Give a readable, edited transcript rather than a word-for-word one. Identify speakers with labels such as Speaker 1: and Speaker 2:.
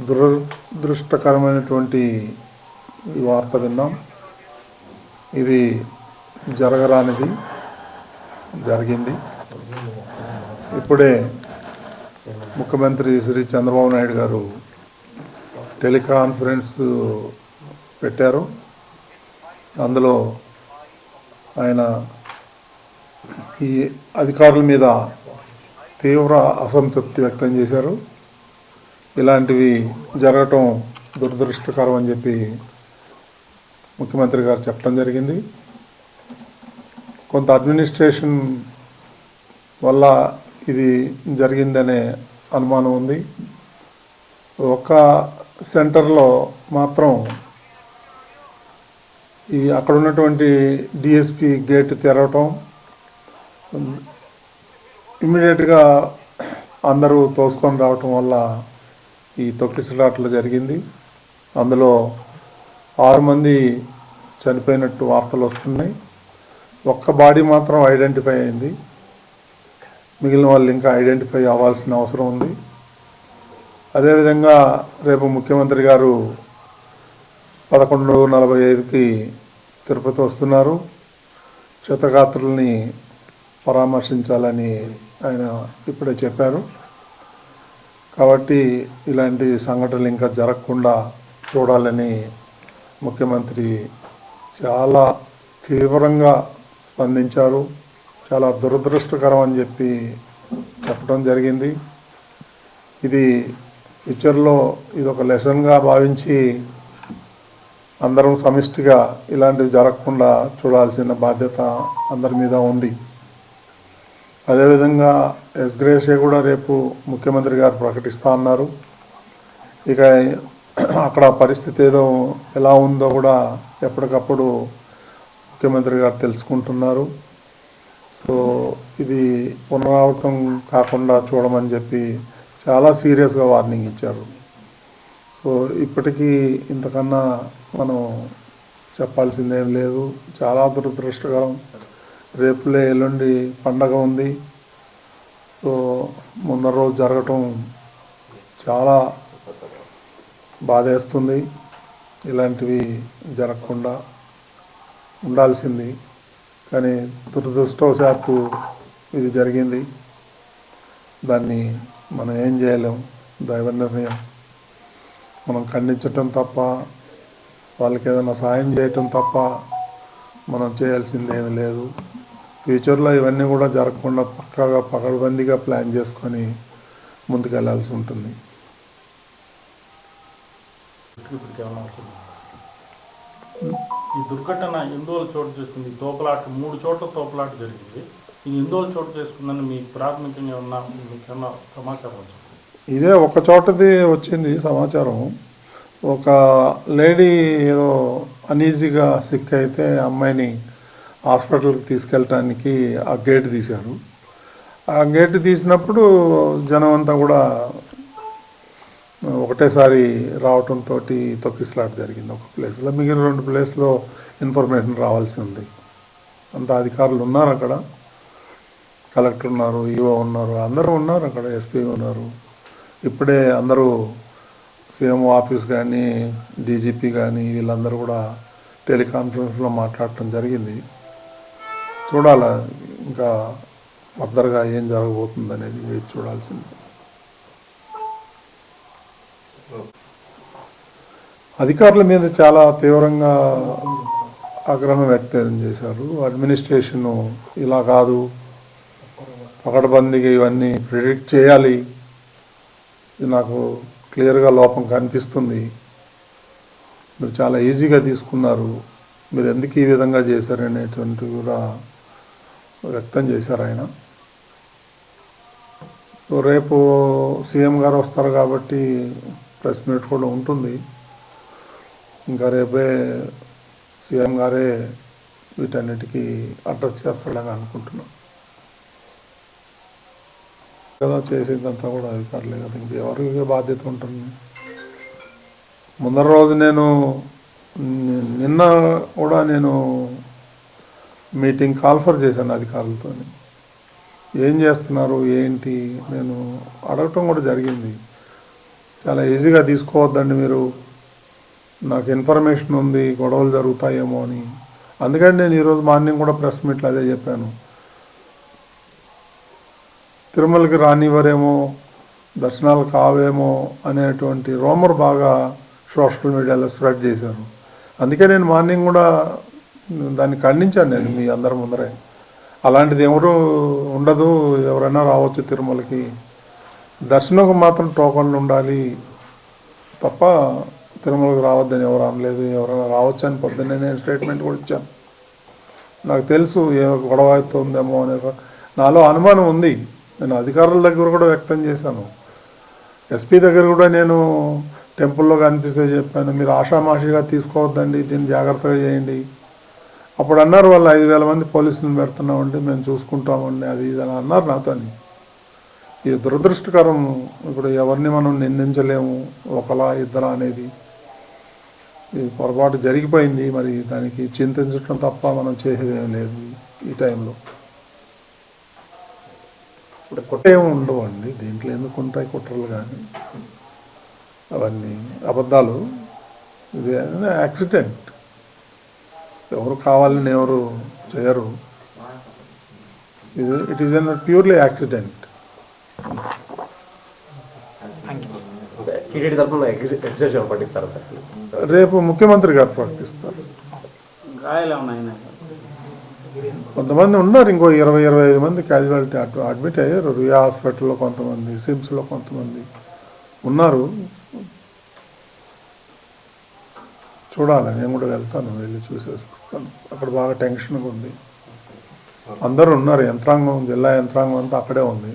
Speaker 1: దురదృష్టకరమైనటువంటి ఈ వార్త విన్నాం. ఇది జరగరానిది జరిగింది. ఇప్పుడే ముఖ్యమంత్రి శ్రీ చంద్రబాబు నాయుడు గారు టెలికాన్ఫరెన్స్ పెట్టారు. అందులో ఆయన ఈ అధికారుల మీద తీవ్ర అసంతృప్తి వ్యక్తం చేశారు. ఇలాంటివి జరగటం దురదృష్టకరం అని చెప్పి ముఖ్యమంత్రి గారు చెప్పడం జరిగింది. కొంత అడ్మినిస్ట్రేషన్ వల్ల ఇది జరిగిందనే అనుమానం ఉంది. ఒక్క సెంటర్లో మాత్రం ఈ అక్కడ ఉన్నటువంటి డిఎస్పి గేట్ తెరవటం, ఇమ్మీడియట్గా అందరూ తోసుకొని రావటం వల్ల ఈ తొక్కిసలాట్లు జరిగింది. అందులో 6 మంది చనిపోయినట్టు వార్తలు వస్తున్నాయి. ఒక్క బాడీ మాత్రం ఐడెంటిఫై అయింది. మిగిలిన వాళ్ళు ఇంకా ఐడెంటిఫై అవ్వాల్సిన అవసరం ఉంది. అదేవిధంగా రేపు ముఖ్యమంత్రి గారు 11:45కి తిరుపతి వస్తున్నారు. క్షతగాత్రుల్ని పరామర్శించాలని ఆయన ఇప్పుడే చెప్పారు. కాబట్టి ఇలాంటి సంఘటనలు ఇంకా జరగకుండా చూడాలని ముఖ్యమంత్రి చాలా తీవ్రంగా స్పందించారు. చాలా దురదృష్టకరం అని చెప్పి చెప్పడం జరిగింది. ఇది ఫ్యూచర్లో ఇది ఒక లెసన్గా భావించి అందరం సమిష్టిగా ఇలాంటివి జరగకుండా చూడాల్సిన బాధ్యత అందరి మీద ఉంది. అదేవిధంగా ఎస్గ్రేషియా కూడా రేపు ముఖ్యమంత్రి గారు ప్రకటిస్తా అన్నారు. ఇక అక్కడ పరిస్థితి ఎలా ఉందో కూడా ఎప్పటికప్పుడు ముఖ్యమంత్రి గారు తెలుసుకుంటున్నారు. సో ఇది పునరావృతం కాకుండా చూడమని చెప్పి చాలా సీరియస్గా వార్నింగ్ ఇచ్చారు. సో ఇప్పటికీ ఇంతకన్నా మనం చెప్పాల్సిందేం లేదు. చాలా దురదృష్టకరం. రేపులే ఎల్లుండి పండగ ఉంది. సో ముందర రోజు జరగటం చాలా బాధేస్తుంది. ఇలాంటివి జరగకుండా ఉండాల్సింది, కానీ దురదృష్టవశాత్తు ఇది జరిగింది. దాన్ని మనం ఏం చేయలేం, దైవ నిర్ణయం. మనం ఖండించటం తప్ప, వాళ్ళకి ఏదైనా సాయం చేయటం తప్ప మనం చేయాల్సిందేమీ లేదు. ఫ్యూచర్లో ఇవన్నీ కూడా జరగకుండా పక్కాగా పకడ్బందీగా ప్లాన్ చేసుకొని ముందుకెళ్లాల్సి ఉంటుంది.
Speaker 2: ఈ దుర్ఘటన ఎందువల్ల చోటు చేసుకుంది? తోపులాట 3 చోట్ల తోపులాట జరిగింది. ఇది ఎందువల్ల చోటు చేసుకుందని మీ ప్రాథమికంగా మీకన్నా సమాచారం వచ్చింది?
Speaker 1: ఇదే ఒక చోటది వచ్చింది సమాచారం. ఒక లేడీ ఏదో అనీజీగా సిక్ అయితే అమ్మాయిని హాస్పిటల్కి తీసుకెళ్ళటానికి ఆ గేట్ తీశారు. ఆ గేట్ తీసినప్పుడు జనం అంతా కూడా ఒకటేసారి రావటంతో తొక్కిసలాట జరిగింది ఒక ప్లేస్లో. మిగిలిన 2 ప్లేస్లో ఇన్ఫర్మేషన్ రావాల్సి ఉంది. అంత అధికారులు ఉన్నారు అక్కడ, కలెక్టర్ ఉన్నారు, ఈఓ ఉన్నారు, అందరూ ఉన్నారు అక్కడ, ఎస్పీ ఉన్నారు. ఇప్పుడే అందరూ సీఎం ఆఫీస్ కానీ డీజీపీ కానీ వీళ్ళందరూ కూడా టెలికాన్ఫరెన్స్లో మాట్లాడటం జరిగింది. చూడాలా ఇంకా ఫర్దర్గా ఏం జరగబోతుంది అనేది వేచి చూడాల్సింది. అధికారుల మీద చాలా తీవ్రంగా ఆగ్రహం వ్యక్తం చేశారు. అడ్మినిస్ట్రేషను ఇలా కాదు, పకడ్బందీగా ఇవన్నీ ప్రిడిక్ట్ చేయాలి, ఇది నాకు క్లియర్గా లోపం కనిపిస్తుంది, మీరు చాలా ఈజీగా తీసుకున్నారు, మీరు ఎందుకు ఈ విధంగా చేశారనేటువంటి కూడా వ్యక్తం చేశారు ఆయన. సో రేపు సీఎం గారు వస్తారు కాబట్టి ప్రెస్ మీట్ కూడా ఉంటుంది. ఇంకా రేపే సీఎం గారే వీటన్నిటికీ అడ్రస్ చేస్తాడని అనుకుంటున్నాం కదా. చేసేదంతా కూడా అధికారులే కదా, ఇంకెవరికి బాధ్యత ఉంటుంది? ముందర రోజు నిన్న కూడా నేను మీటింగ్ కాల్ఫర్ చేశాను అధికారులతో. ఏం చేస్తున్నారు ఏంటి నేను అడగటం కూడా జరిగింది. చాలా ఈజీగా తీసుకోవద్దండి మీరు, నాకు ఇన్ఫర్మేషన్ ఉంది గొడవలు జరుగుతాయేమో అని. అందుకని నేను ఈరోజు మార్నింగ్ కూడా ప్రెస్ మీట్లో అదే చెప్పాను. తిరుమలకి రానివ్వరేమో, దర్శనాలు కావేమో అనేటువంటి రూమర్ బాగా సోషల్ మీడియాలో స్ప్రెడ్ చేశారు. అందుకే నేను మార్నింగ్ కూడా దాన్ని ఖండించాను నేను మీ అందరి ముందరే. అలాంటిది ఎవరు ఉండదు, ఎవరైనా రావచ్చు తిరుమలకి, దర్శనంకు మాత్రం టోకన్లు ఉండాలి తప్ప తిరుమలకి రావద్దని ఎవరు అనలేదు. ఎవరైనా రావచ్చు అని పొద్దున్నే నేను స్టేట్మెంట్ కూడా ఇచ్చాను. నాకు తెలుసు ఏ గొడవ అవుతుందేమో అనే నాలో అనుమానం ఉంది. నేను అధికారుల దగ్గర కూడా వ్యక్తం చేశాను. ఎస్పీ దగ్గర కూడా నేను టెంపుల్లో కనిపిస్తే చెప్పాను, మీరు ఆషామాషిగా తీసుకోవద్దండి, దీన్ని జాగ్రత్తగా చేయండి. అప్పుడు అన్నారు వాళ్ళు 5,000 మంది పోలీసులను పెడుతున్నామండి, మేము చూసుకుంటామండి, అది ఇది అని అన్నారు నాతోని. ఇది దురదృష్టకరం. ఇప్పుడు ఎవరిని మనం నిందించలేము, ఒకలా ఇద్దరా అనేది. ఇది పొరపాటు జరిగిపోయింది, మరి దానికి చింతించడం తప్ప మనం చేసేదేం లేదు ఈ టైంలో. ఏమి ఉండవండి దీంట్లో, ఎందుకు ఉంటాయి కుట్రలు కానీ అవన్నీ అబద్ధాలు. ఇది యాక్సిడెంట్, ఎవరు కావాలని ఎవరు చేయరు. It is an purely accident. రేపు ముఖ్యమంత్రి గారు ప్రకటిస్తారు. కొంతమంది ఉన్నారు, ఇంకో 20-25 మంది క్యాజువాలిటీ అడ్మిట్ అయ్యారు. రియా హాస్పిటల్లో కొంతమంది, సిమ్స్లో కొంతమంది ఉన్నారు. చూడాలి, నేను కూడా వెళ్తాను, వెళ్ళి చూసేసి వస్తాను. అక్కడ బాగా టెన్షన్గా ఉంది, అందరూ ఉన్నారు, యంత్రాంగం, జిల్లా యంత్రాంగం అంతా అక్కడే ఉంది.